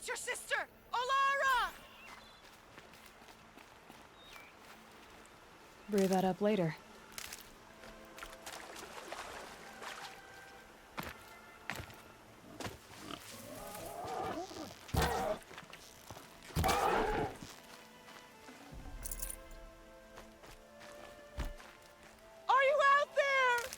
It's your sister, Olara! Brew that up later. Are you out there?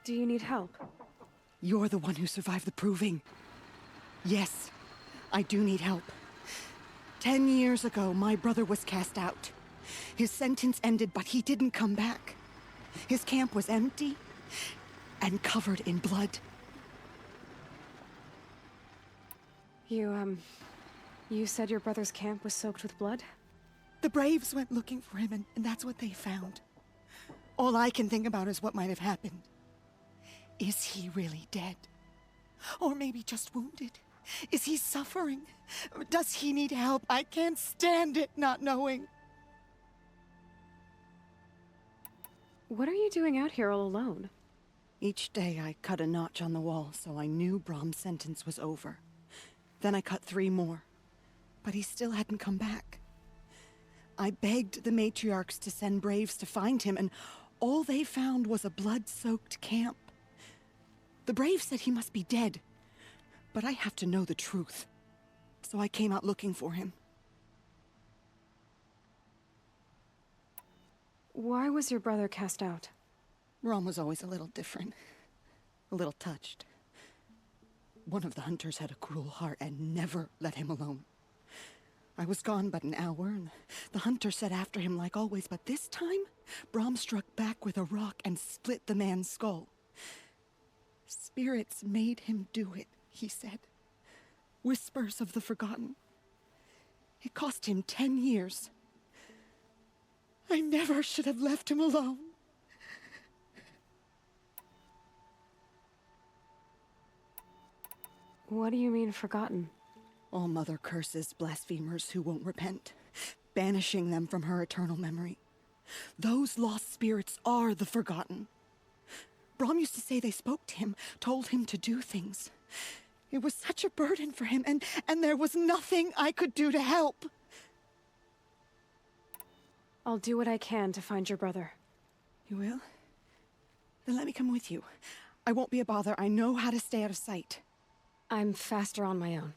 Do you need help? You're the one who survived the proving. Yes, I do need help. 10 years ago, my brother was cast out. His sentence ended, but he didn't come back. His camp was empty and covered in blood. You said your brother's camp was soaked with blood? The Braves went looking for him, and that's what they found. All I can think about is what might have happened. Is he really dead? Or maybe just wounded? Is he suffering? Does he need help? I can't stand it not knowing. What are you doing out here all alone? Each day I cut a notch on the wall so I knew Brahm's sentence was over. Then I cut 3 more, but he still hadn't come back. I begged the matriarchs to send Braves to find him, and all they found was a blood-soaked camp. The Braves said he must be dead, but I have to know the truth. So I came out looking for him. Why was your brother cast out? Brahm was always a little different. A little touched. One of the hunters had a cruel heart and never let him alone. I was gone but an hour, and the hunter set after him like always, but this time, Brahm struck back with a rock and split the man's skull. Spirits made him do it, he said. Whispers of the forgotten. It cost him 10 years. I never should have left him alone. What do you mean, forgotten? All Mother curses blasphemers who won't repent, banishing them from her eternal memory. Those lost spirits are the forgotten. Brahm used to say they spoke to him, told him to do things. It was such a burden for him, and there was nothing I could do to help. I'll do what I can to find your brother. You will? Then let me come with you. I won't be a bother. I know how to stay out of sight. I'm faster on my own.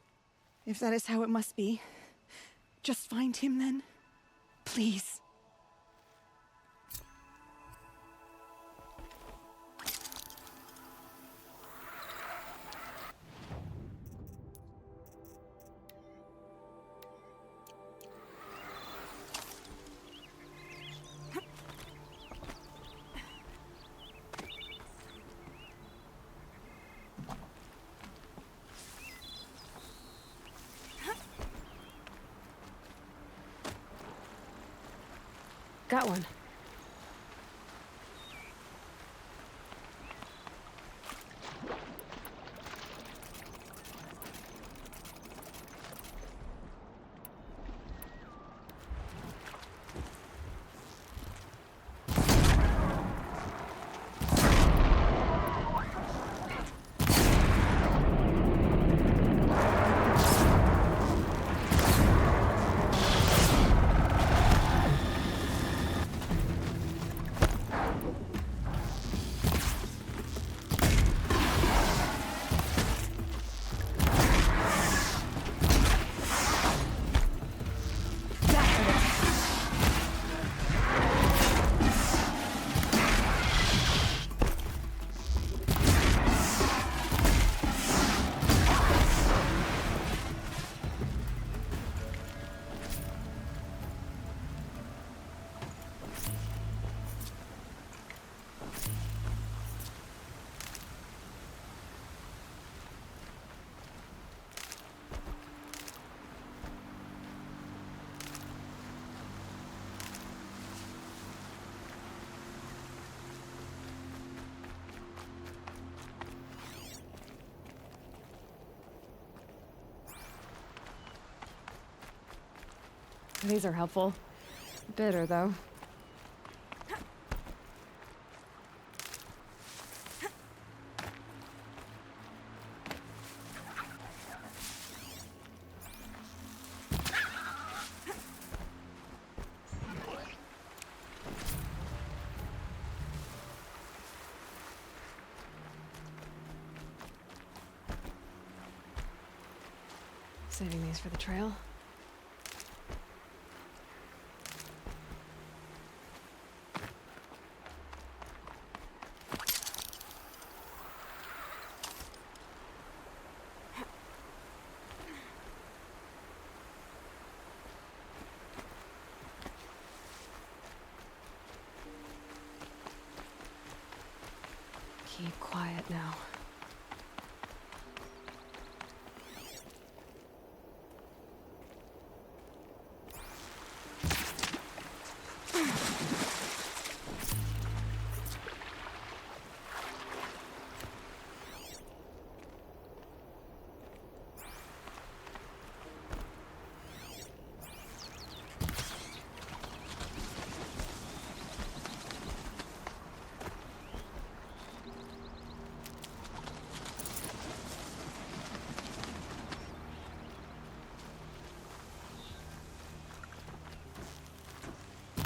If that is how it must be, just find him then. Please. Got one. These are helpful. Bitter, though. Saving these for the trail. Keep quiet now.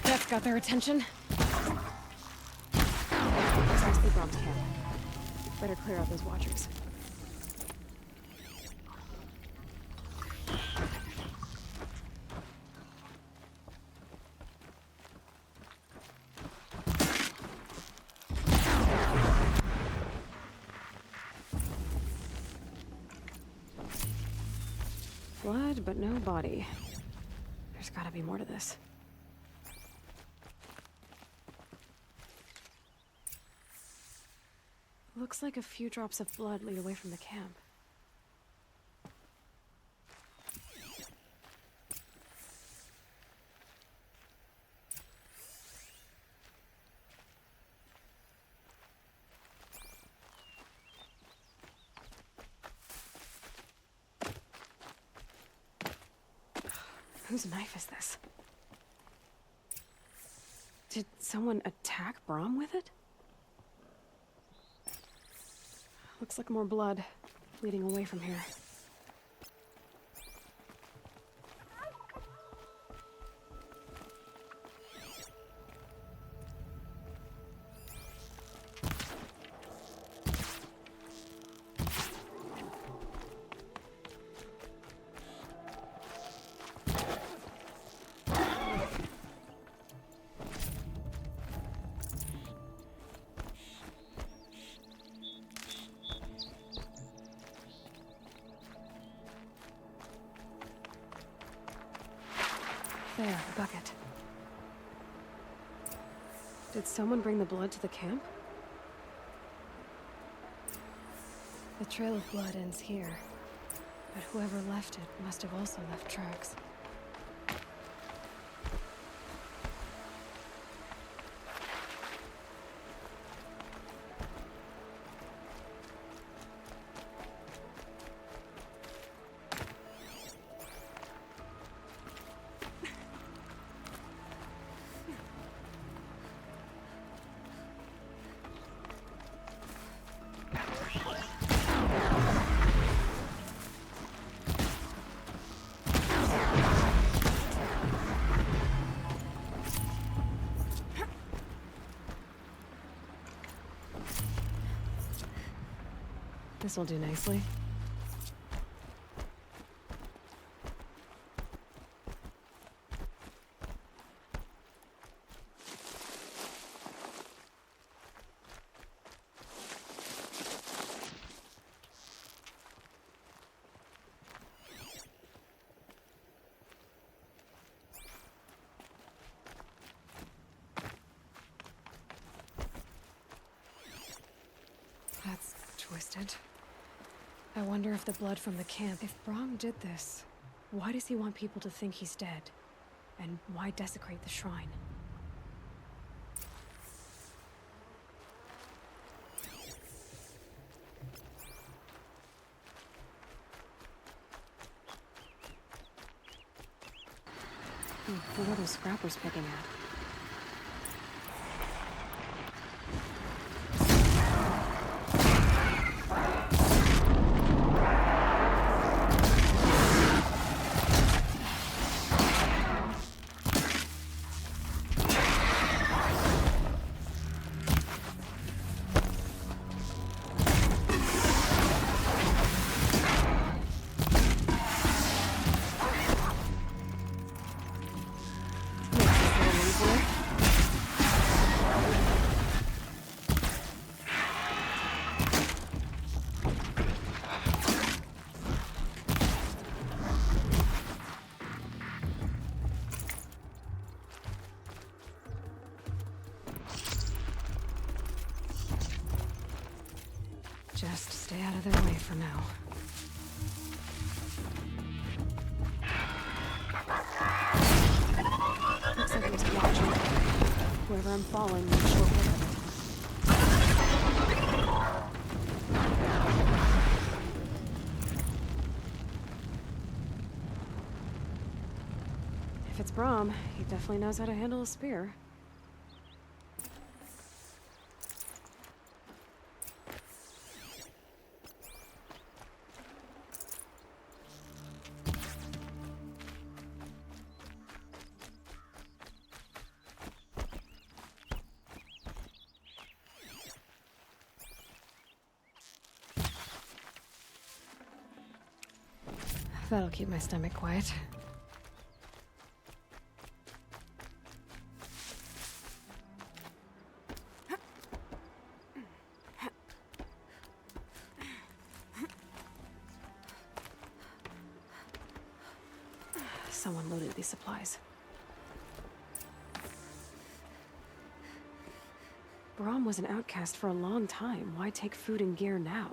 That's got their attention. Precisely Brom's camp. Better clear out those watchers. Blood, but no body. There's gotta be more to this. Looks like a few drops of blood lead away from the camp. Whose knife is this? Did someone attack Brom with it? Looks like more blood leading away from here. There, the bucket. Did someone bring the blood to the camp? The trail of blood ends here, but whoever left it must have also left tracks. This'll do nicely. That's twisted. I wonder if the blood from the camp... If Brom did this, why does he want people to think he's dead? And why desecrate the shrine? What are those scrappers picking at? Just stay out of their way for now. Looks like there's a watcher. Whoever I'm following makes short work of it. If it's Brahm, he definitely knows how to handle a spear. That'll keep my stomach quiet. Someone loaded these supplies. Brahm was an outcast for a long time. Why take food and gear now?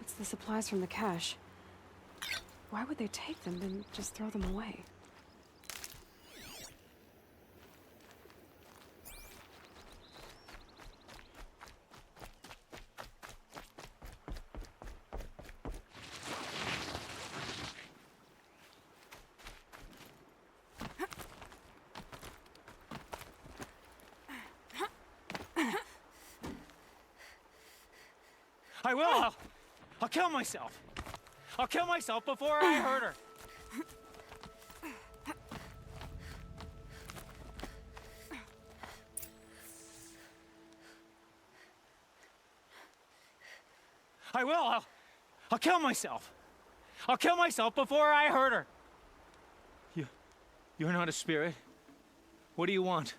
It's the supplies from the cache. Why would they take them, then just throw them away? I will! I'll kill myself! I'll kill myself before I hurt her! I will! I'll kill myself! I'll kill myself before I hurt her! You're not a spirit? What do you want?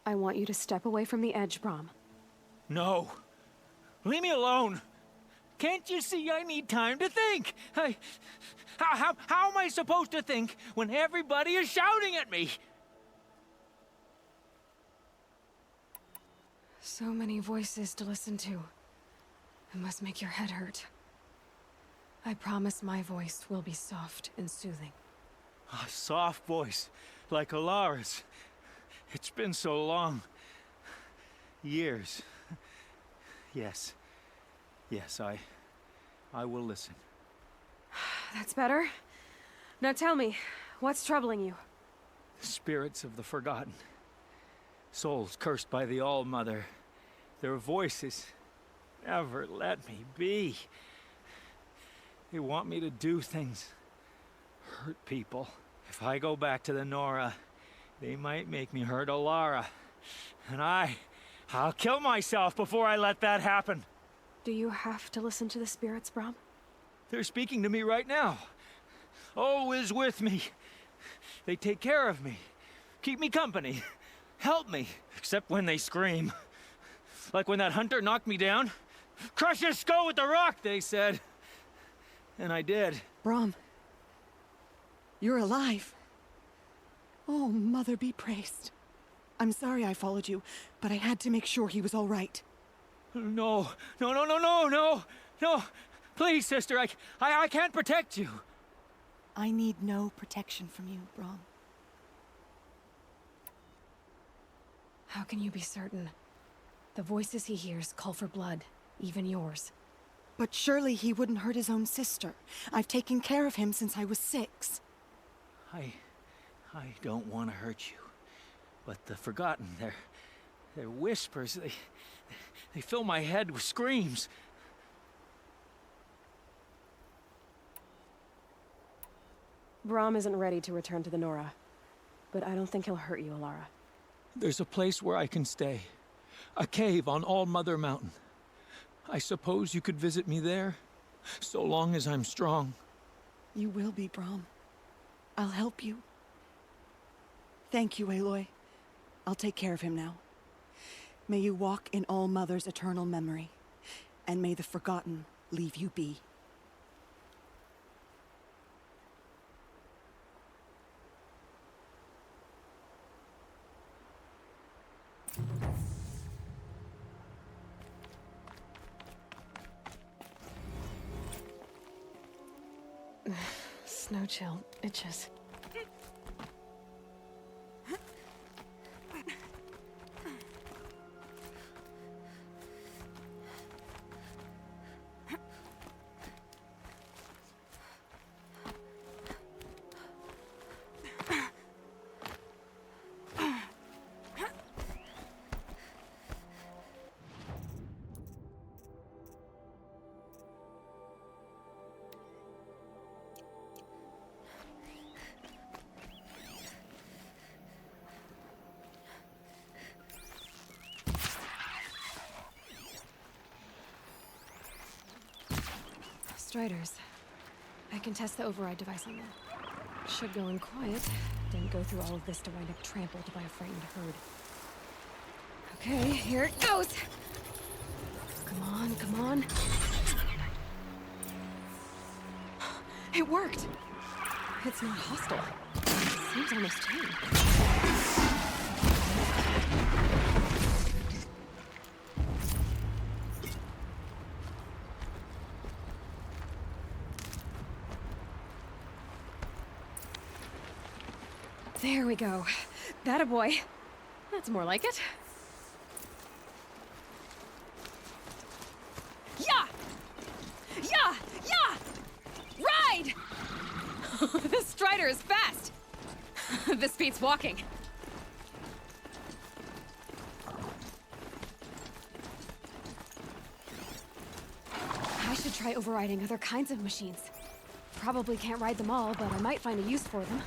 I want you to step away from the edge, Brahm. No! Leave me alone! Can't you see I need time to think? How am I supposed to think when everybody is shouting at me? So many voices to listen to. It must make your head hurt. I promise my voice will be soft and soothing. A soft voice, like Alara's. It's been so long. Years. Yes. Yes, I will listen. That's better. Now tell me, what's troubling you? Spirits of the forgotten. Souls cursed by the All-Mother. Their voices, never let me be. They want me to do things, hurt people. If I go back to the Nora, they might make me hurt Alara. And I'll kill myself before I let that happen. Do you have to listen to the spirits, Brom? They're speaking to me right now. O is with me. They take care of me, keep me company, help me, except when they scream. Like when that hunter knocked me down. Crush his skull with the rock, they said. And I did. Brom, you're alive. Oh, Mother be praised. I'm sorry I followed you, but I had to make sure he was all right. No, no, no, no, no, no, no. Please, sister, I can't protect you. I need no protection from you, Brom. How can you be certain? The voices he hears call for blood, even yours. But surely he wouldn't hurt his own sister. I've taken care of him since I was 6. I don't want to hurt you. But the Forgotten, their whispers, they fill my head with screams. Brom isn't ready to return to the Nora, but I don't think he'll hurt you, Alara. There's a place where I can stay. A cave on All Mother Mountain. I suppose you could visit me there, so long as I'm strong. You will be, Brom. I'll help you. Thank you, Aloy. I'll take care of him now. May you walk in All Mother's eternal memory, and may the Forgotten leave you be. Snow chill itches. Striders. I can test the override device on them. Should go in quiet. Didn't go through all of this to wind up trampled by a frightened herd. Okay, here it goes! Come on, come on. It worked! It's not hostile. It seems almost tame. There we go. That a boy. That's more like it. Yeah! Yeah! Yeah! Ride! This Strider is fast! This beats walking. I should try overriding other kinds of machines. Probably can't ride them all, but I might find a use for them.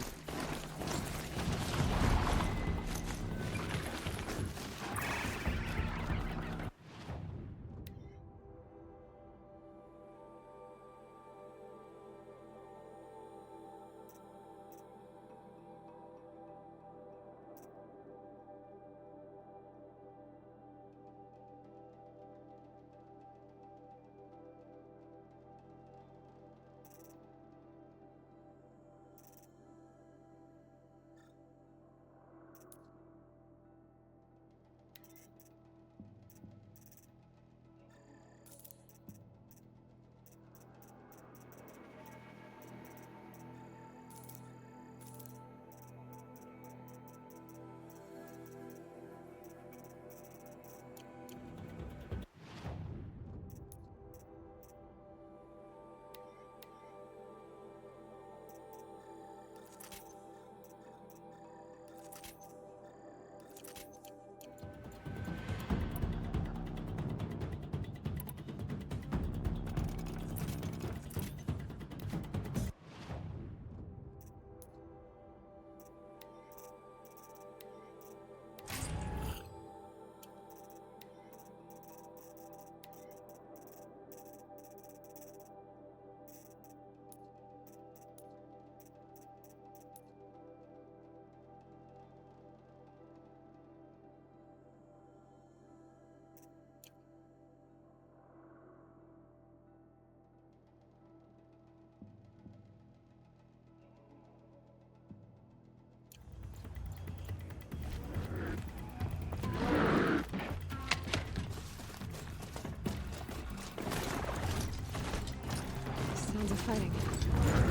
fighting.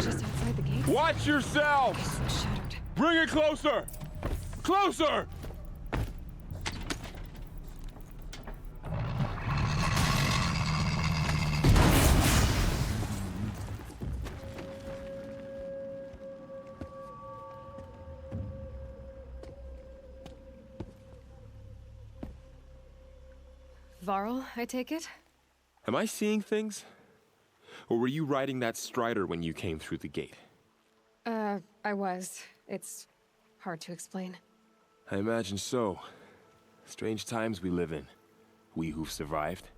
Just outside the gate. Watch yourselves! It's shattered. Bring it closer! Closer! Varl, I take it? Am I seeing things? Or were you riding that strider when you came through the gate? I was. It's hard to explain. I imagine so. Strange times we live in. We who've survived.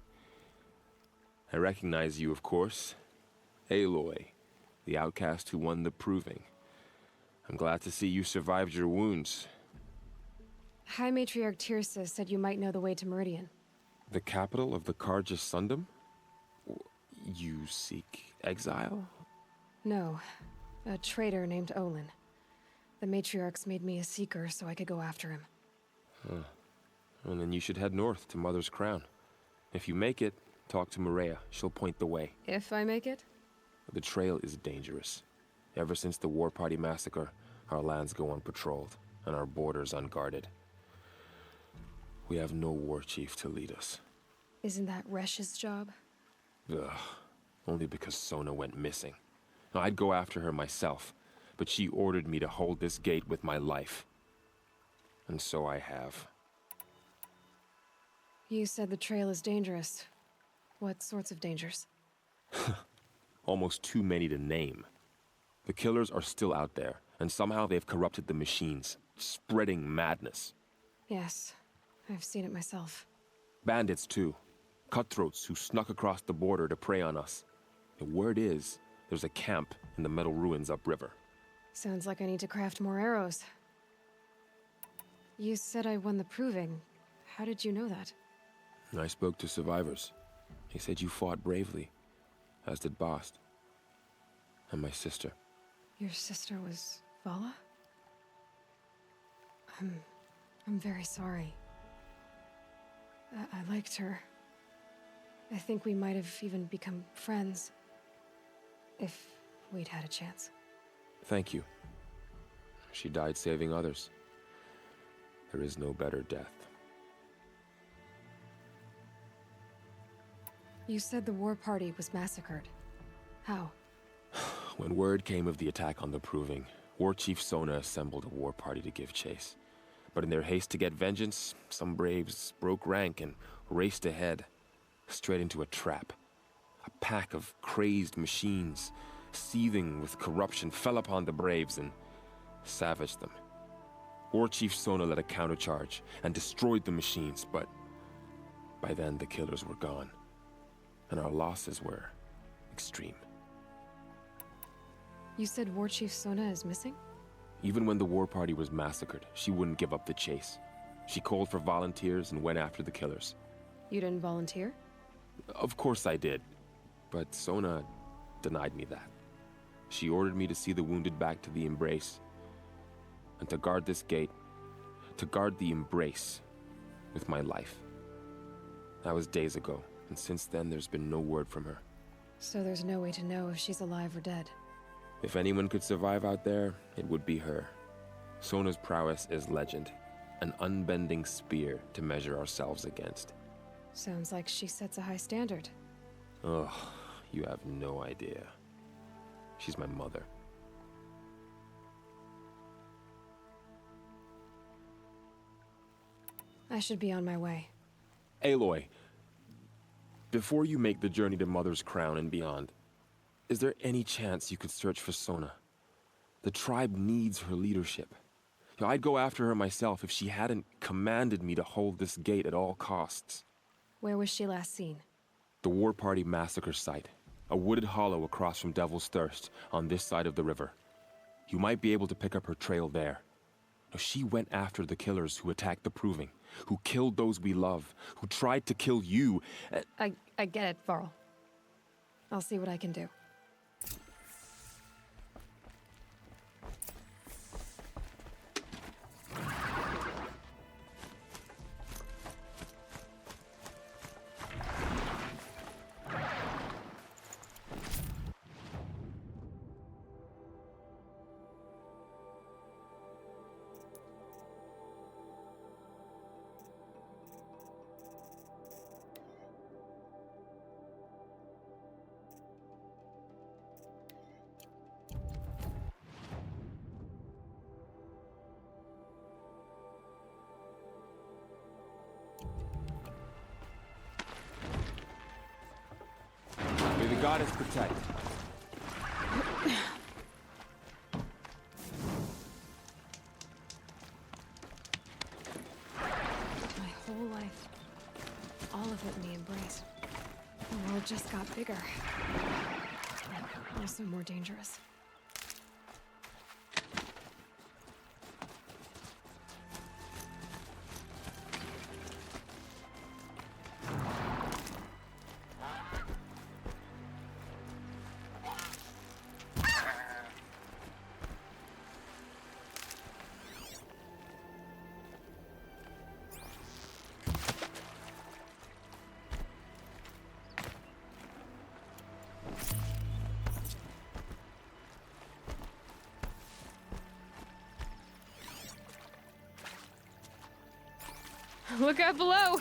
I recognize you, of course. Aloy, the outcast who won the proving. I'm glad to see you survived your wounds. High Matriarch Tirsa said you might know the way to Meridian. The capital of the Carja Sundom? You seek exile? No. A traitor named Olin. The Matriarchs made me a seeker so I could go after him. Well, then you should head north to Mother's Crown. If you make it, talk to Maria. She'll point the way. If I make it? The trail is dangerous. Ever since the War Party massacre, our lands go unpatrolled, and our borders unguarded. We have no war chief to lead us. Isn't that Resh's job? Ugh. Only because Sona went missing. Now, I'd go after her myself, but she ordered me to hold this gate with my life. And so I have. You said the trail is dangerous. What sorts of dangers? Almost too many to name. The killers are still out there, and somehow they've corrupted the machines, spreading madness. Yes, I've seen it myself. Bandits, too. Cutthroats who snuck across the border to prey on us. The word is, there's a camp in the metal ruins upriver. Sounds like I need to craft more arrows. You said I won the proving. How did you know that? I spoke to survivors. They said you fought bravely, as did Bast. And my sister. Your sister was Vala? I'm very sorry. I liked her. I think we might have even become friends. If we'd had a chance. Thank you. She died saving others. There is no better death. You said the war party was massacred. How? When word came of the attack on the Proving, War Chief Sona assembled a war party to give chase. But in their haste to get vengeance, some braves broke rank and raced ahead, straight into a trap. A pack of crazed machines, seething with corruption, fell upon the braves and savaged them. War Chief Sona led a countercharge and destroyed the machines, but by then the killers were gone, and our losses were extreme. You said War Chief Sona is missing? Even when the war party was massacred, she wouldn't give up the chase. She called for volunteers and went after the killers. You didn't volunteer? Of course I did, but Sona denied me that. She ordered me to see the wounded back to the Embrace, and to guard this gate, to guard the Embrace with my life. That was days ago, and since then there's been no word from her. So there's no way to know if she's alive or dead. If anyone could survive out there, it would be her. Sona's prowess is legend, an unbending spear to measure ourselves against. Sounds like she sets a high standard. Ugh, you have no idea. She's my mother. I should be on my way. Aloy, before you make the journey to Mother's Crown and beyond, is there any chance you could search for Sona? The tribe needs her leadership. I'd go after her myself if she hadn't commanded me to hold this gate at all costs. Where was she last seen? The War Party massacre site. A wooded hollow across from Devil's Thirst, on this side of the river. You might be able to pick up her trail there. She went after the killers who attacked the Proving, who killed those we love, who tried to kill you. I get it, Varl. I'll see what I can do. Goddess protect. My whole life. All of it in the embrace. The world just got bigger. Also more dangerous. Look out below!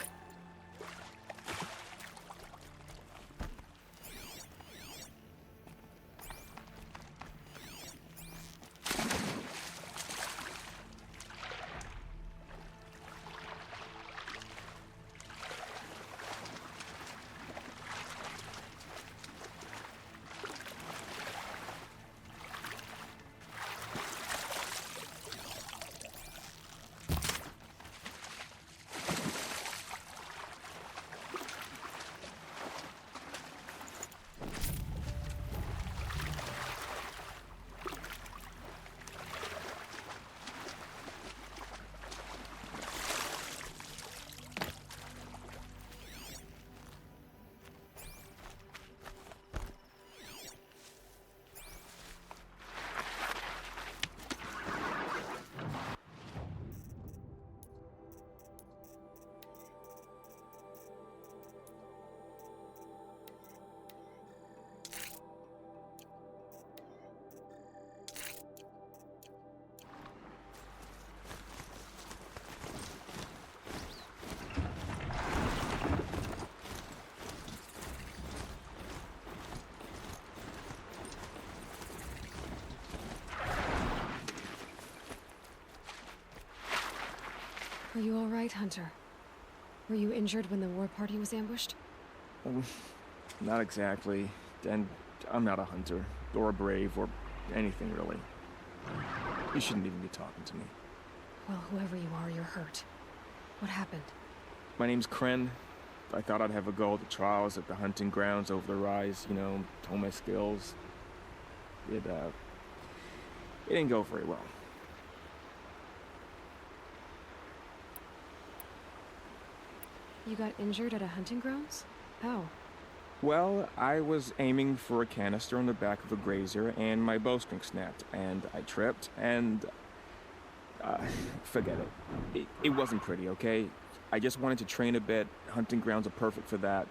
Are you all right, Hunter? Were you injured when the war party was ambushed? Not exactly. And I'm not a hunter, or a brave, or anything really. You shouldn't even be talking to me. Well, whoever you are, you're hurt. What happened? My name's Kren. I thought I'd have a go at the trials at the hunting grounds over the rise, you know, hone my skills. It didn't go very well. You got injured at a hunting grounds? How? Well, I was aiming for a canister on the back of a grazer, and my bowstring snapped, and I tripped, and... forget it. It wasn't pretty, okay? I just wanted to train a bit. Hunting grounds are perfect for that.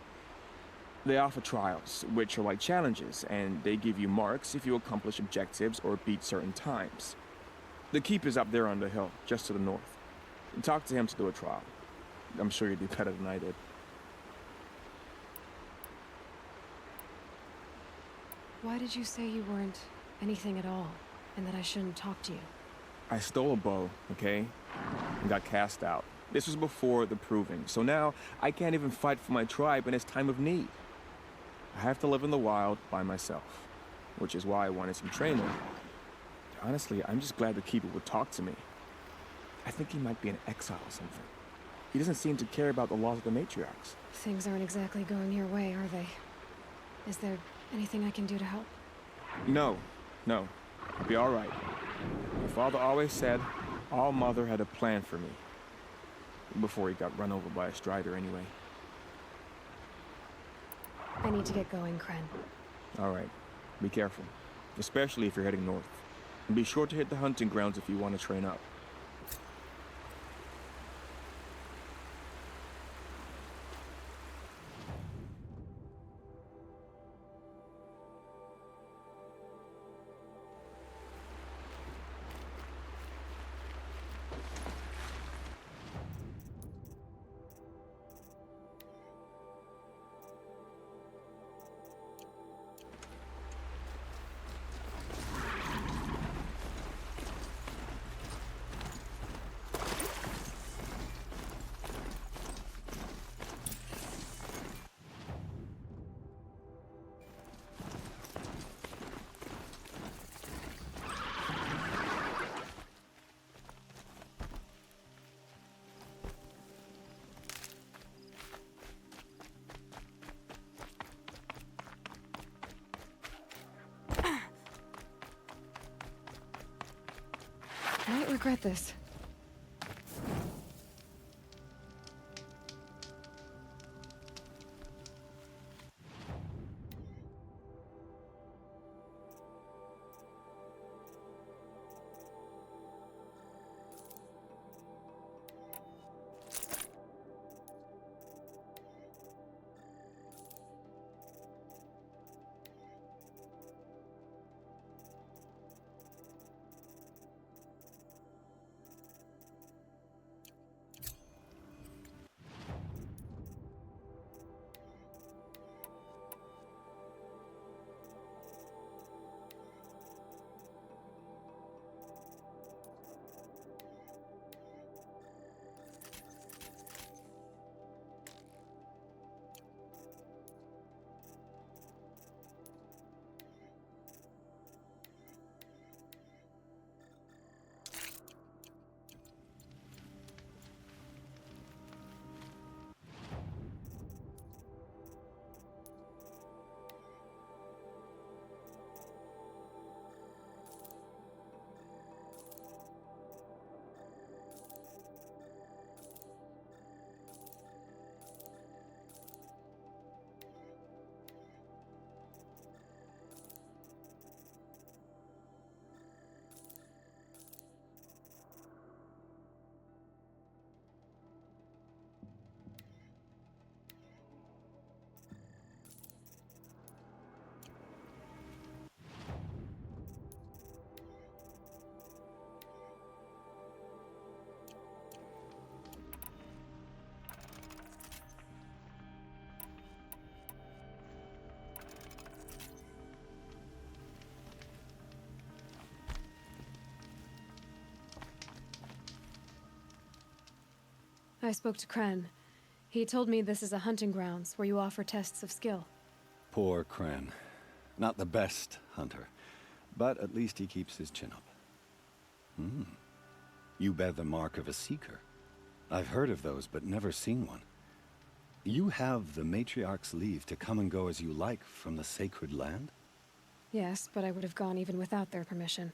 They offer trials, which are like challenges, and they give you marks if you accomplish objectives or beat certain times. The keeper's up there on the hill, just to the north. Talk to him to do a trial. I'm sure you'd do better than I did. Why did you say you weren't anything at all, and that I shouldn't talk to you? I stole a bow, okay? And got cast out. This was before the proving, so now I can't even fight for my tribe in its time of need. I have to live in the wild by myself, which is why I wanted some training. Honestly, I'm just glad the keeper would talk to me. I think he might be in exile or something. He doesn't seem to care about the laws of the matriarchs. Things aren't exactly going your way, are they? Is there anything I can do to help? No. I'll be all right. My father always said all Mother had a plan for me. Before he got run over by a strider, anyway. I need to get going, Kren. All right. Be careful. Especially if you're heading north. And be sure to hit the hunting grounds if you want to train up. Might regret this. I spoke to Kren. He told me this is a hunting grounds where you offer tests of skill. Poor Kren. Not the best hunter, but at least he keeps his chin up. You bear the mark of a seeker. I've heard of those, but never seen one. You have the Matriarch's leave to come and go as you like from the sacred land? Yes, but I would have gone even without their permission.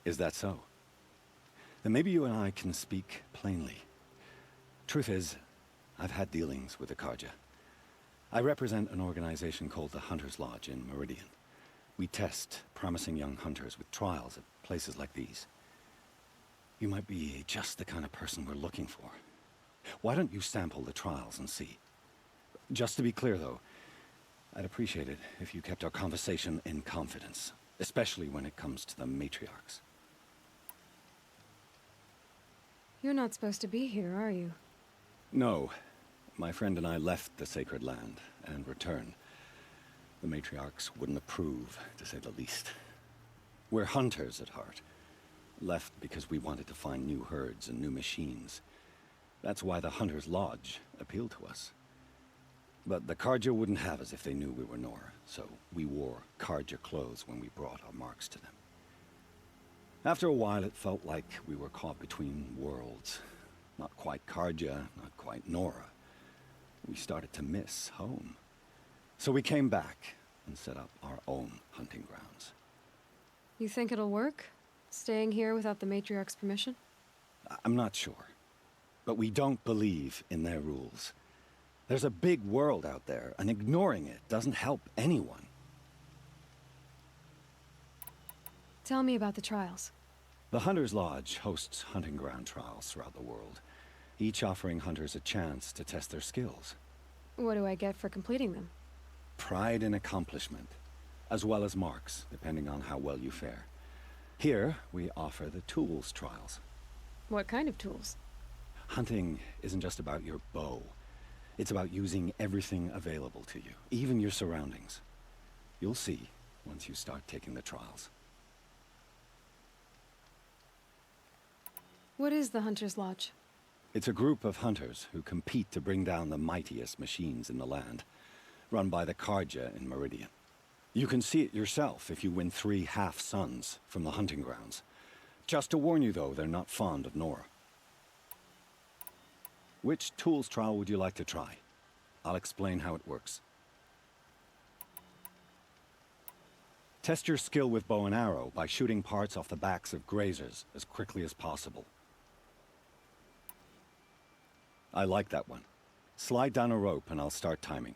Is that so? Then maybe you and I can speak plainly. Truth is, I've had dealings with the Karja. I represent an organization called the Hunter's Lodge in Meridian. We test promising young hunters with trials at places like these. You might be just the kind of person we're looking for. Why don't you sample the trials and see? Just to be clear, though, I'd appreciate it if you kept our conversation in confidence, especially when it comes to the matriarchs. You're not supposed to be here, are you? No. My friend and I left the sacred land and returned. The matriarchs wouldn't approve, to say the least. We're hunters at heart. Left because we wanted to find new herds and new machines. That's why the Hunter's Lodge appealed to us. But the Karja wouldn't have us if they knew we were Nora, so we wore Karja clothes when we brought our marks to them. After a while, it felt like we were caught between worlds. Not quite Karja, not quite Nora. We started to miss home. So we came back and set up our own hunting grounds. You think it'll work? Staying here without the Matriarch's permission? I'm not sure. But we don't believe in their rules. There's a big world out there, and ignoring it doesn't help anyone. Tell me about the trials. The Hunter's Lodge hosts hunting ground trials throughout the world, each offering hunters a chance to test their skills. What do I get for completing them? Pride in accomplishment, as well as marks, depending on how well you fare. Here, we offer the tools trials. What kind of tools? Hunting isn't just about your bow. It's about using everything available to you, even your surroundings. You'll see once you start taking the trials. What is the Hunter's Lodge? It's a group of hunters who compete to bring down the mightiest machines in the land, run by the Karja in Meridian. You can see it yourself if you win 3 half-suns from the hunting grounds. Just to warn you, though, they're not fond of Nora. Which tools trial would you like to try? I'll explain how it works. Test your skill with bow and arrow by shooting parts off the backs of grazers as quickly as possible. I like that one. Slide down a rope and I'll start timing.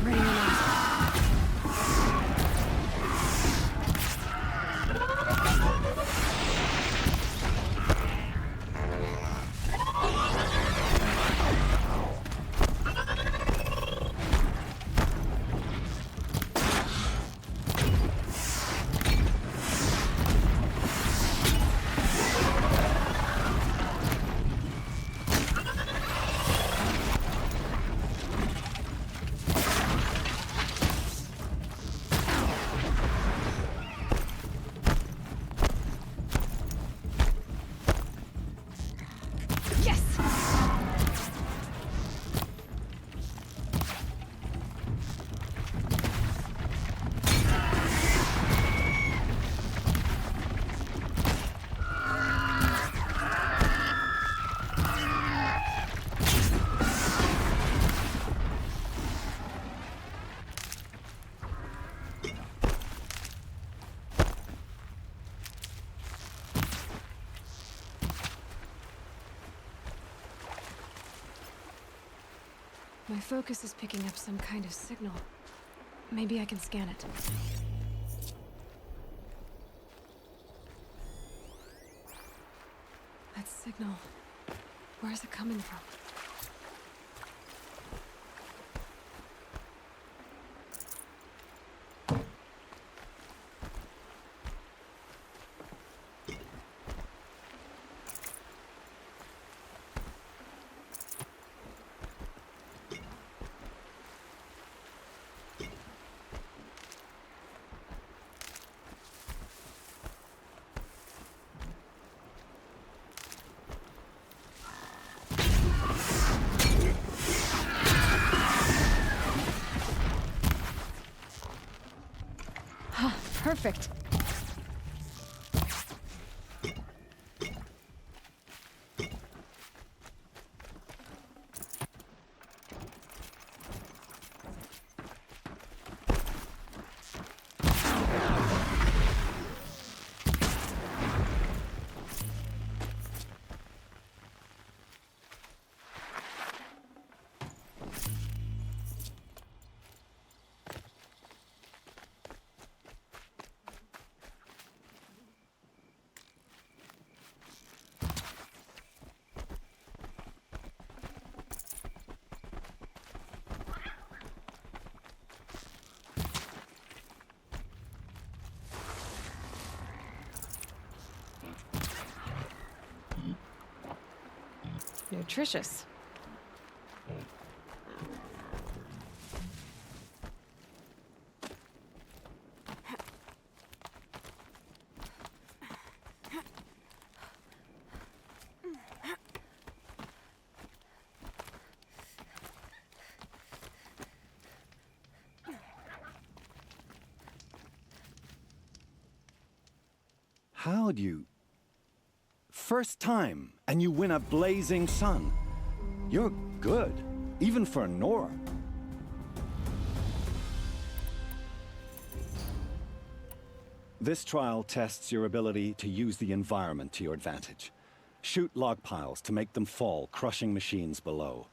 Ready or not. My focus is picking up some kind of signal. Maybe I can scan it. That signal. Where is it coming from? Perfect. Nutritious. How'd you... First time, and you win a blazing sun. You're good, even for Nora. This trial tests your ability to use the environment to your advantage. Shoot log piles to make them fall, crushing machines below.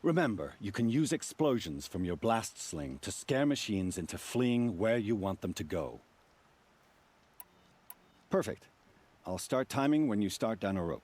Remember, you can use explosions from your blast sling to scare machines into fleeing where you want them to go. Perfect. I'll start timing when you start down a rope.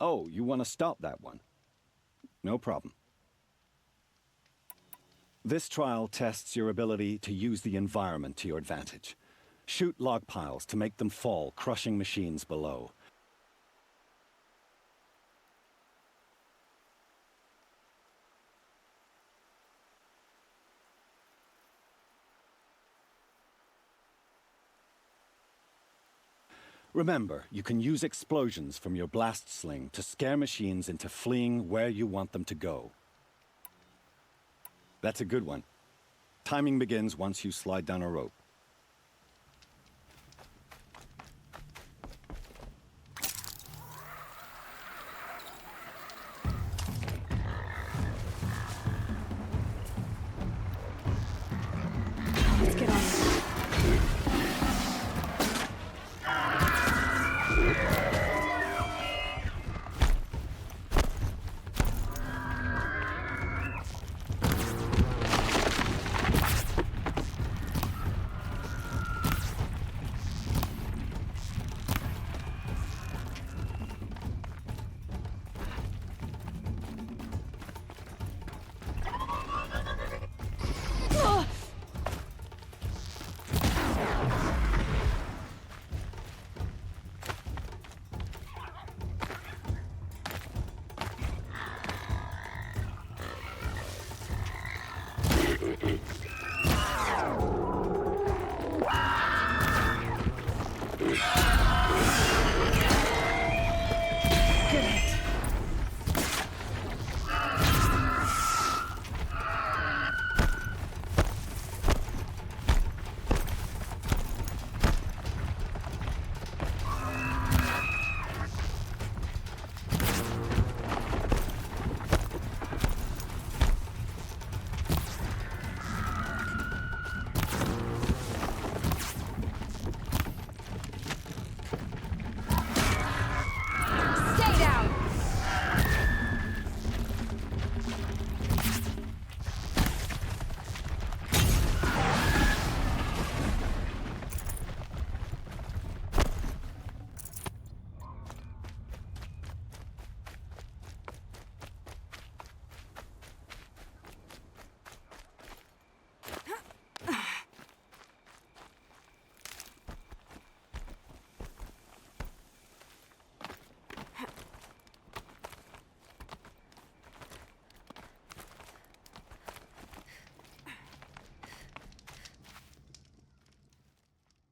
Oh, you want to stop that one? No problem. This trial tests your ability to use the environment to your advantage. Shoot log piles to make them fall, crushing machines below. Remember, you can use explosions from your blast sling to scare machines into fleeing where you want them to go. That's a good one. Timing begins once you slide down a rope. Let's get on it.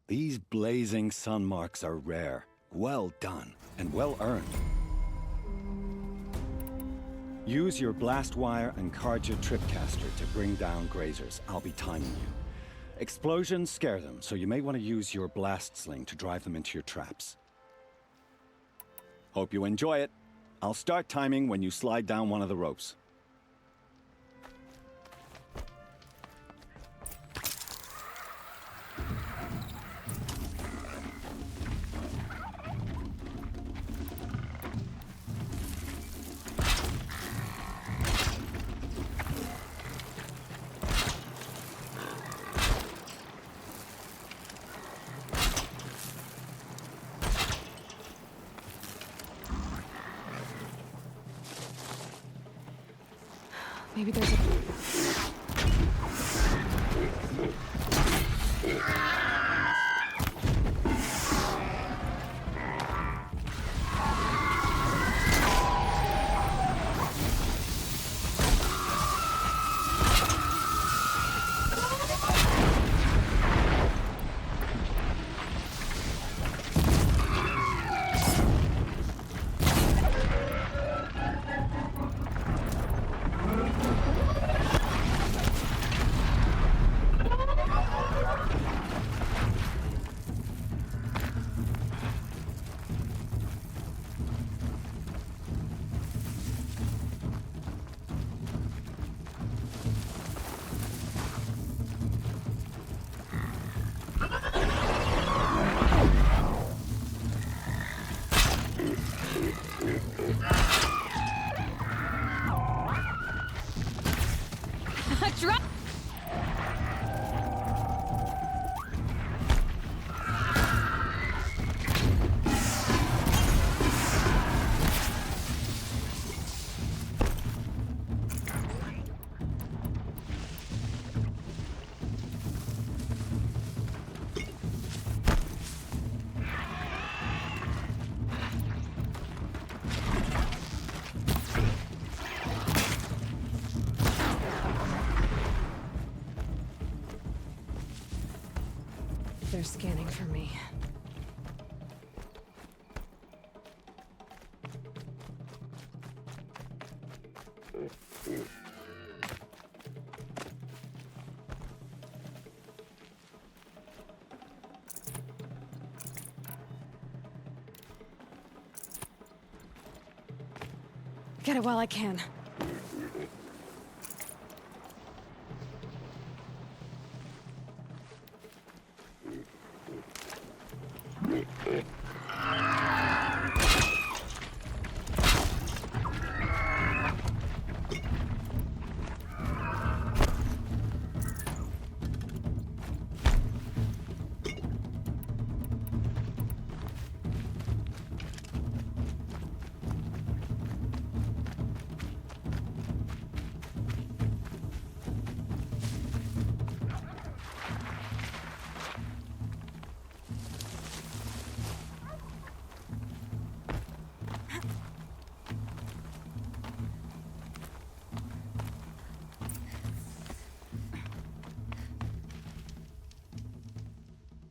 These blazing sun marks are rare. Well done, and well earned. Use your blast wire and Carja tripcaster to bring down grazers. I'll be timing you. Explosions scare them, so you may want to use your blast sling to drive them into your traps. Hope you enjoy it. I'll start timing when you slide down one of the ropes. Maybe there's a... they're scanning for me. Get it while I can.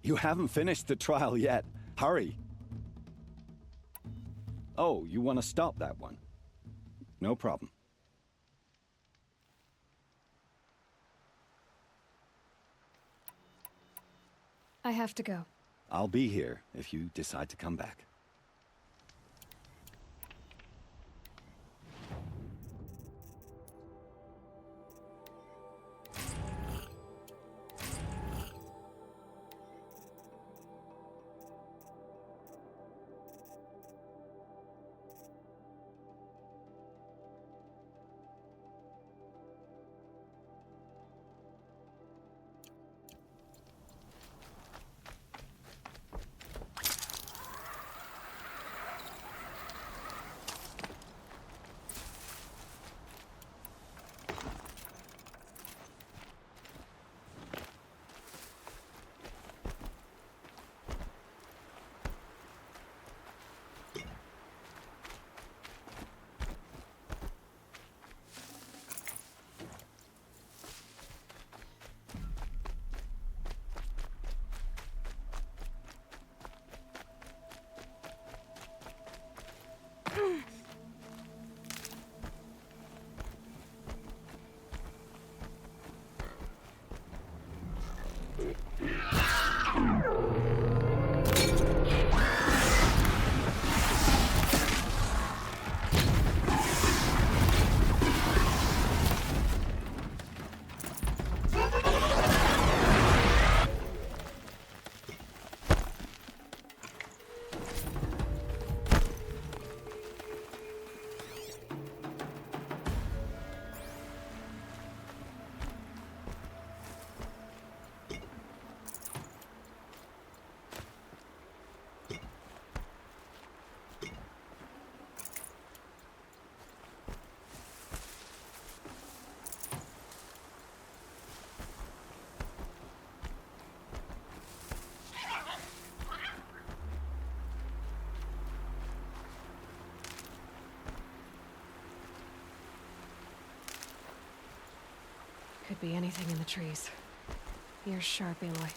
You haven't finished the trial yet. Hurry. Oh, you want to stop that one? No problem. I have to go. I'll be here if you decide to come back. Could be anything in the trees. You're sharp, Aloy.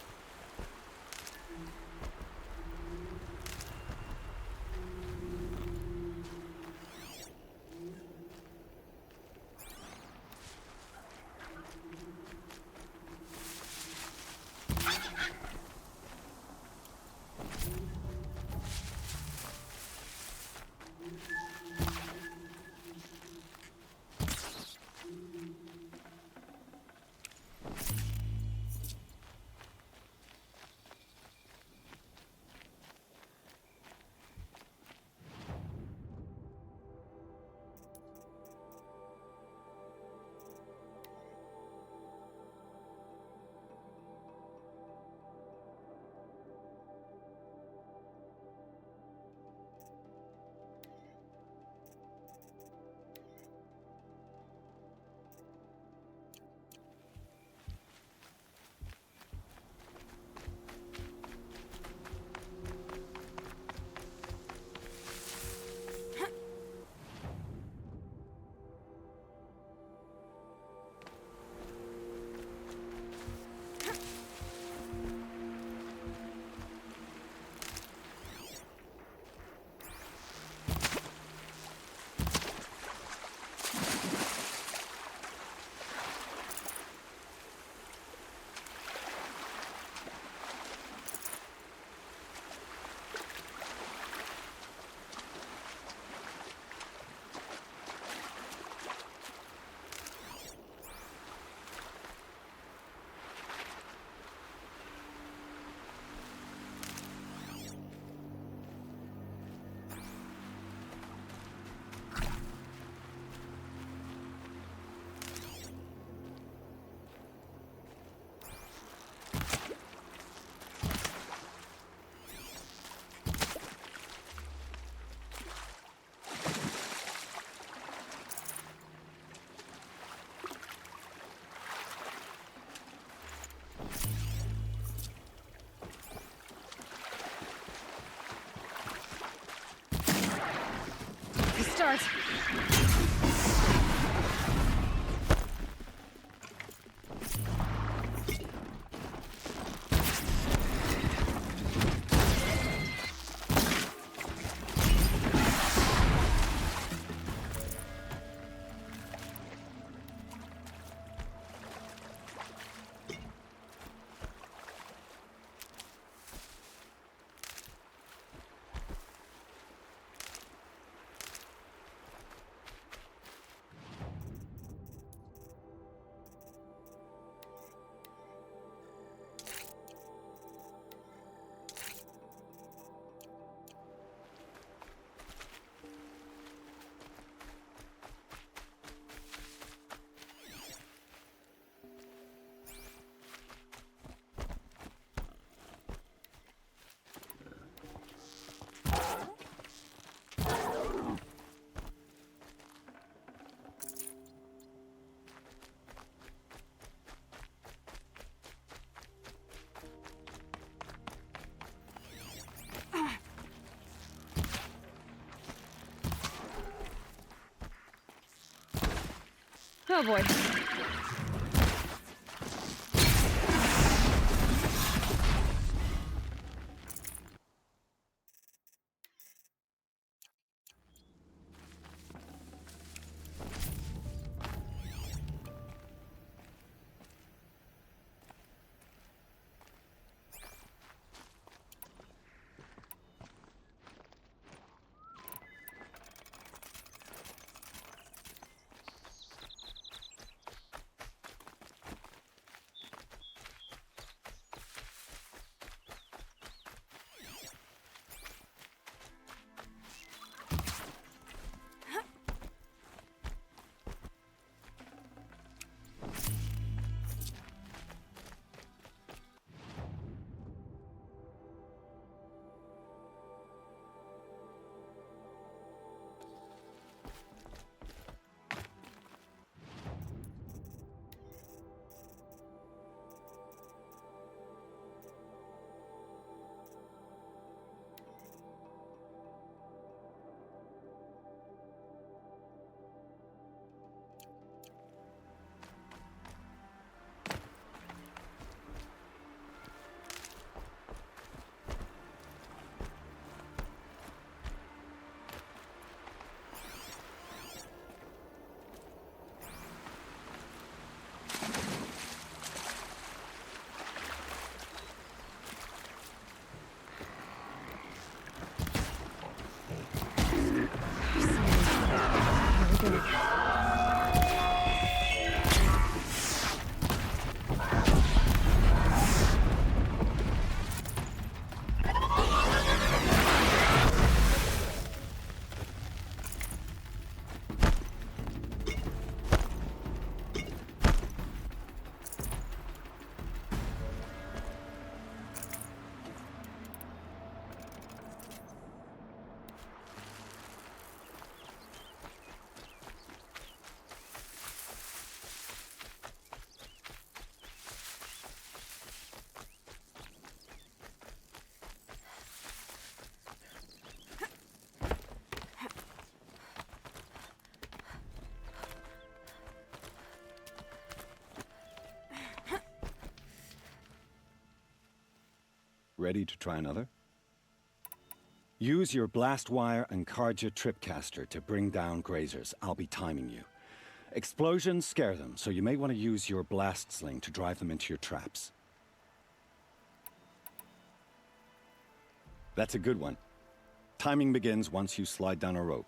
start. Oh boy. Ready to try another? Use your blast wire and Carja tripcaster to bring down grazers. I'll be timing you. Explosions scare them, so you may want to use your blast sling to drive them into your traps. That's a good one. Timing begins once you slide down a rope.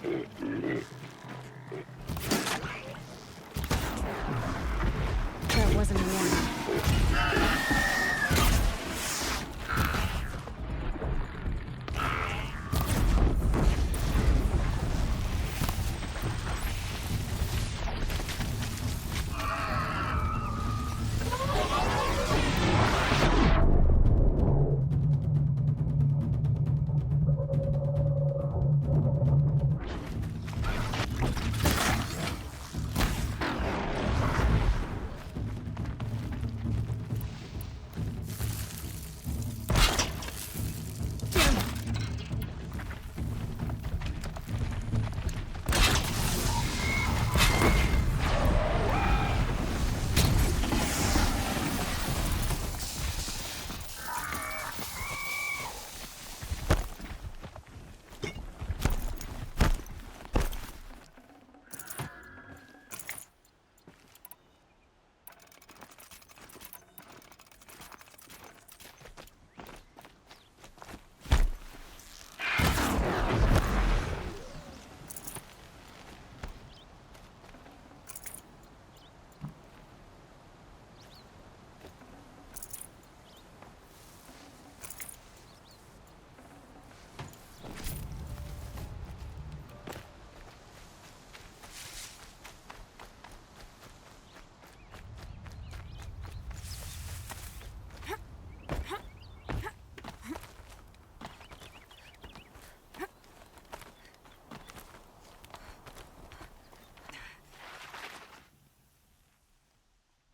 That wasn't a warning.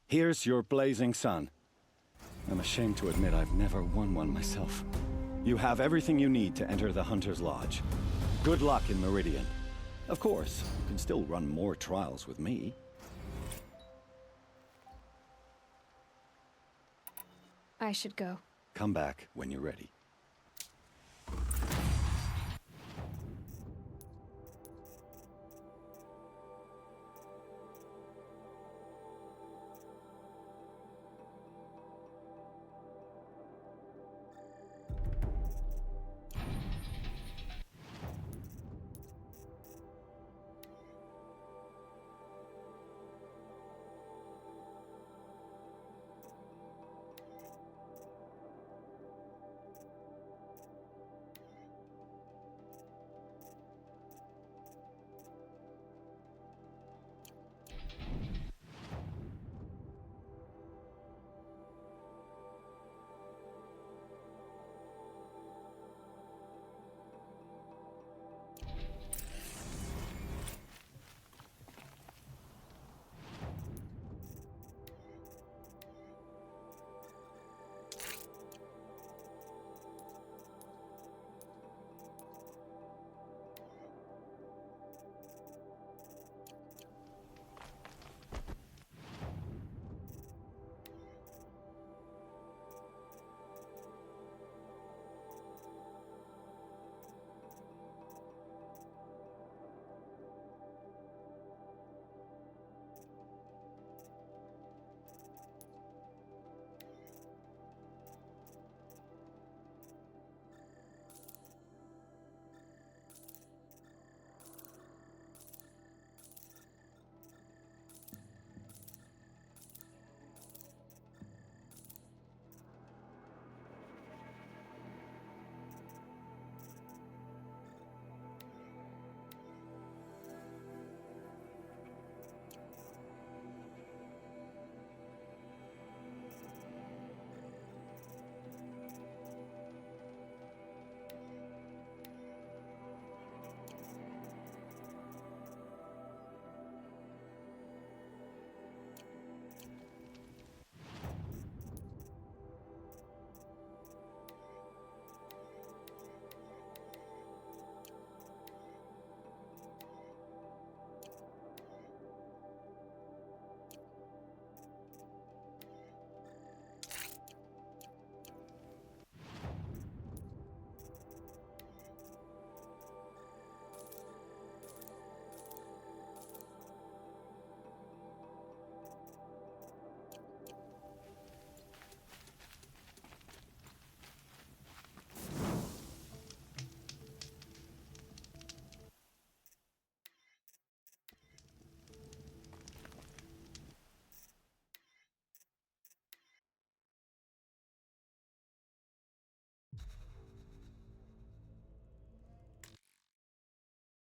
Here's your blazing sun. I'm ashamed to admit I've never won one myself. You have everything you need to enter the Hunter's Lodge. Good luck in Meridian. Of course, you can still run more trials with me. I should go. Come back when you're ready.